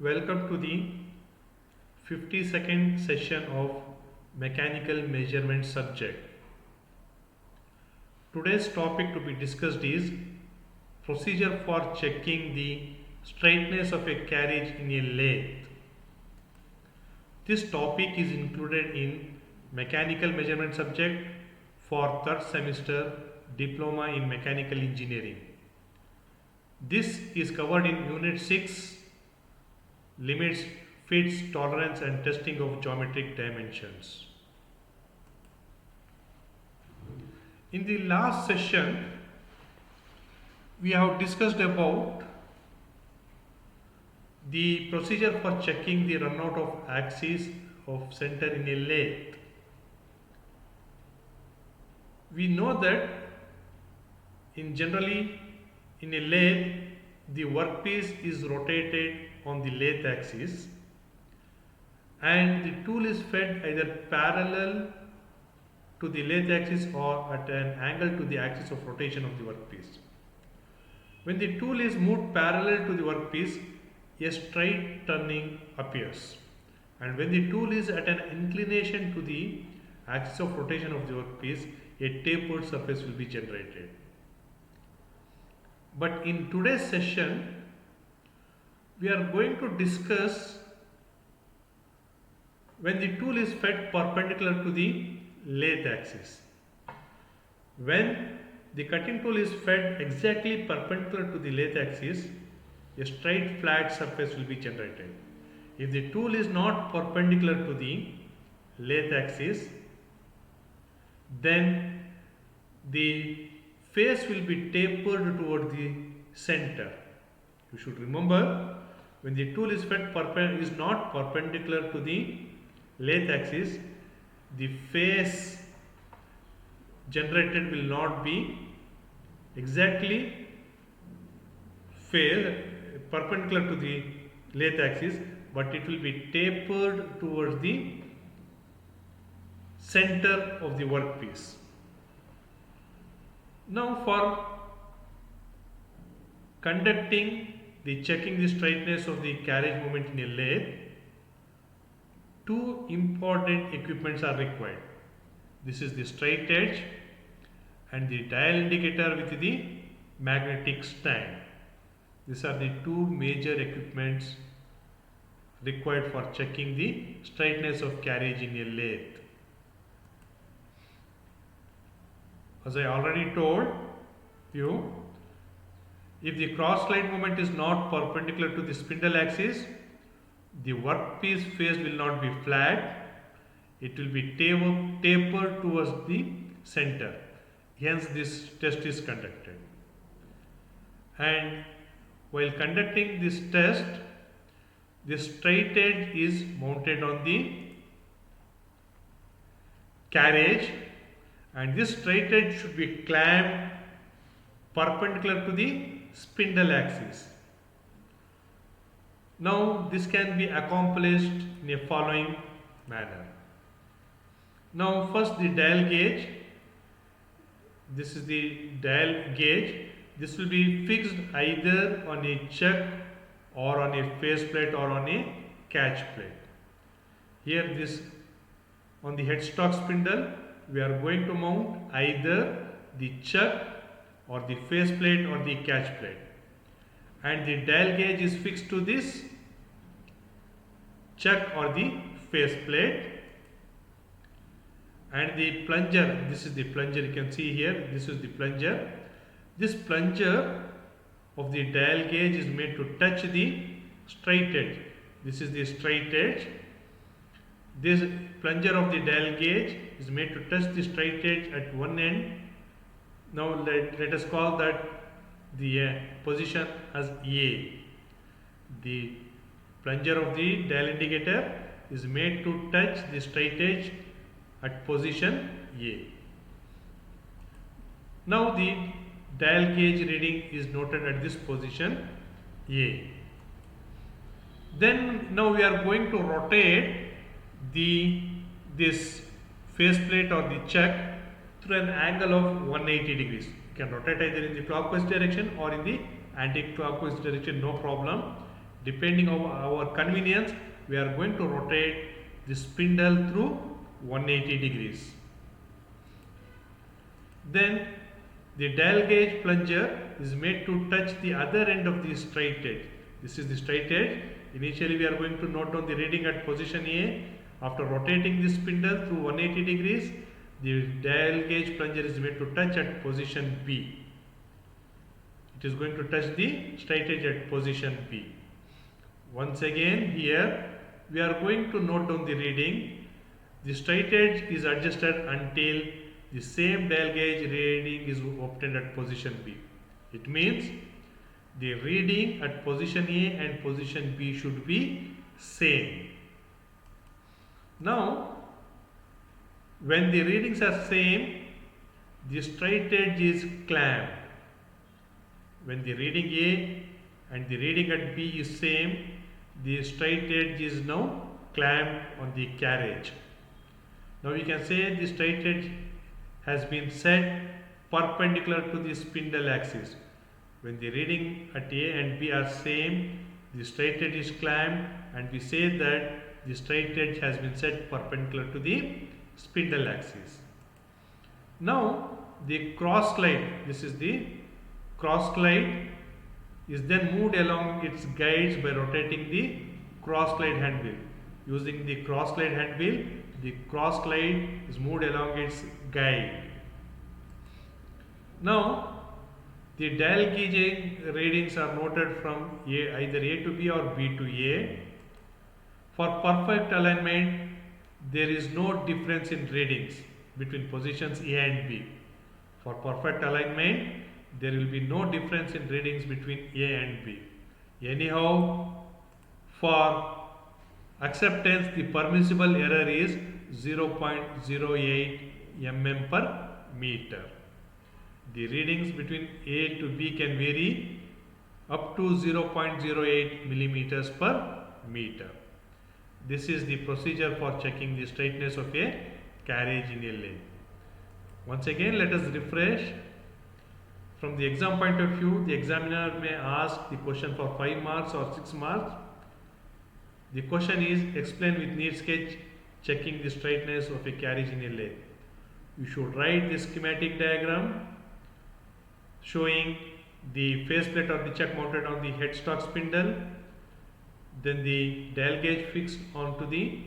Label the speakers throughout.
Speaker 1: Welcome to the 52nd session of mechanical measurement subject. Today's topic to be discussed is procedure for checking the straightness of a carriage in a lathe. This topic is included in mechanical measurement subject for third semester diploma in mechanical engineering. This is covered in unit 6, limits, fits, tolerance and testing of geometric dimensions. In the last session, we have discussed about the procedure for checking the runout of axis of center in a lathe. We know that generally in a lathe, the workpiece is rotated on the lathe axis and the tool is fed either parallel to the lathe axis or at an angle to the axis of rotation of the workpiece. When the tool is moved parallel to the workpiece, a straight turning appears, and when the tool is at an inclination to the axis of rotation of the workpiece, a tapered surface will be generated. But in today's session, we are going to discuss when the tool is fed perpendicular to the lathe axis. When the cutting tool is fed exactly perpendicular to the lathe axis, a straight flat surface will be generated. If the tool is not perpendicular to the lathe axis, then the face will be tapered toward the center. You should remember, when the tool is fed is not perpendicular to the lathe axis, the face generated will not be exactly perpendicular to the lathe axis, but it will be tapered towards the center of the workpiece. Now, for conducting the checking the straightness of the carriage movement in a lathe, two important equipments are required. This is the straight edge and the dial indicator with the magnetic stand. These are the two major equipments required for checking the straightness of carriage in a lathe. As I already told you, if the cross slide moment is not perpendicular to the spindle axis, the workpiece face will not be flat, it will be tapered towards the center. Hence this test is conducted. And while conducting this test, the straight edge is mounted on the carriage, and this straight edge should be clamped perpendicular to the spindle axis. Now this can be accomplished in a following manner. Now first the dial gauge. This is the dial gauge. This will be fixed either on a chuck or on a faceplate or on a catch plate. Here this on the headstock spindle, we are going to mount either the chuck or the faceplate or the catch plate, and the dial gauge is fixed to this chuck or the faceplate, and the plunger, this is the plunger, you can see here, this is the plunger. This plunger of the dial gauge is made to touch the straight edge. This is the straight edge. This plunger of the dial gauge is made to touch the straight edge at one end. Now let us call that the position as A. The plunger of the dial indicator is made to touch the straight edge at position A. Now the dial gauge reading is noted at this position A. Then now we are going to rotate this faceplate or the chuck through an angle of 180 degrees. You can rotate either in the clockwise direction or in the anti-clockwise direction, no problem. Depending on our convenience, we are going to rotate the spindle through 180 degrees. Then the dial gauge plunger is made to touch the other end of the straight edge. This is the straight edge. Initially we are going to note down the reading at position A. After rotating the spindle through 180 degrees, the dial gauge plunger is made to touch at position B. It is going to touch the straight edge at position B. Once again here we are going to note down the reading. The straight edge is adjusted until the same dial gauge reading is obtained at position B. It means the reading at position A and position B should be same. Now, when the readings are same, the straight edge is clamped. When the reading A and the reading at B is same, the straight edge is now clamped on the carriage. Now we can say the straight edge has been set perpendicular to the spindle axis. When the reading at A and B are same, the straight edge is clamped, and we say that the straight edge has been set perpendicular to the spindle axis. Now the cross slide, this is the cross slide, is then moved along its guides by rotating the cross slide hand wheel. Using the cross slide hand wheel, the cross slide is moved along its guide. Now the dial gauge readings are noted from either A to B or B to A. For perfect alignment, there is no difference in readings between positions A and B. For perfect alignment, there will be no difference in readings between A and B. Anyhow, for acceptance, the permissible error is 0.08 mm per meter. The readings between A to B can vary up to 0.08 millimeters per meter. This is the procedure for checking the straightness of a carriage in a lathe. Once again, let us refresh. From the exam point of view, the examiner may ask the question for 5 marks or 6 marks. The question is, explain with neat sketch checking the straightness of a carriage in a lathe. You should write the schematic diagram showing the faceplate or the chuck mounted on the headstock spindle, then the dial gauge fixed onto the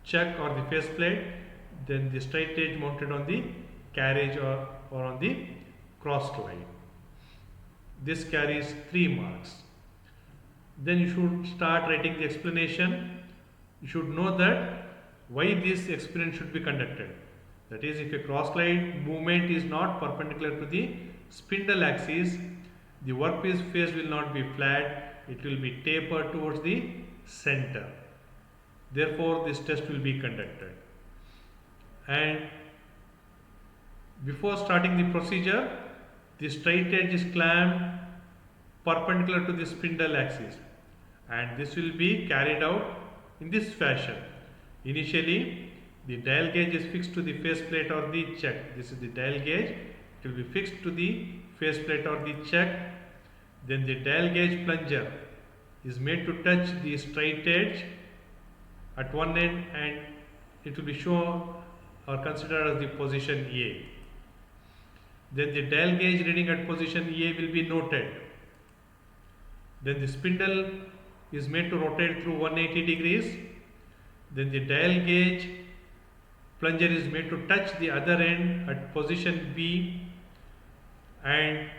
Speaker 1: chuck or the faceplate, then the straight edge mounted on the carriage or on the cross slide. This carries 3 marks. Then you should start writing the explanation. You should know that why this experiment should be conducted. That is, if a cross slide movement is not perpendicular to the spindle axis, the workpiece face will not be flat, it will be tapered towards the center. Therefore, this test will be conducted. And before starting the procedure, the straight edge is clamped perpendicular to the spindle axis, and this will be carried out in this fashion. Initially, the dial gauge is fixed to the faceplate or the chuck. This is the dial gauge. It will be fixed to the faceplate or the chuck. Then the dial gauge plunger is made to touch the straight edge at one end, and it will be shown or considered as the position A. Then the dial gauge reading at position A will be noted. Then the spindle is made to rotate through 180 degrees. Then the dial gauge plunger is made to touch the other end at position B, and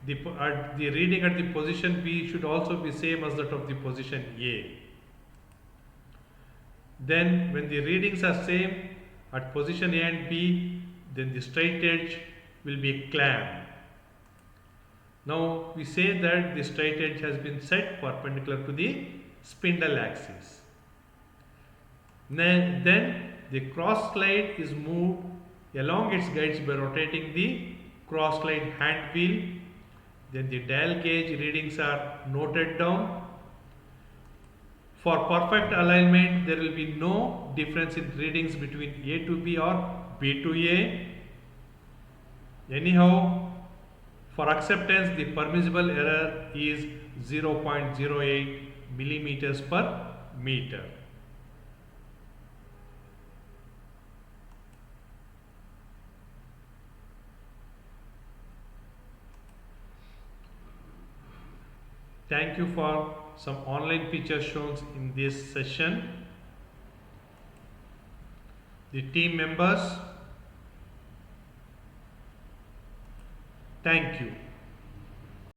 Speaker 1: the reading at the position B should also be same as that of the position A. Then when the readings are same at position A and B, then the straight edge will be clamped. Now we say that the straight edge has been set perpendicular to the spindle axis. Then the cross slide is moved along its guides by rotating the cross slide hand wheel. Then the dial gauge readings are noted down. For perfect alignment, there will be no difference in readings between A to B or B to A. Anyhow, for acceptance, the permissible error is 0.08 millimeters per meter. Thank you for some online features shown in this session. The team members, thank you.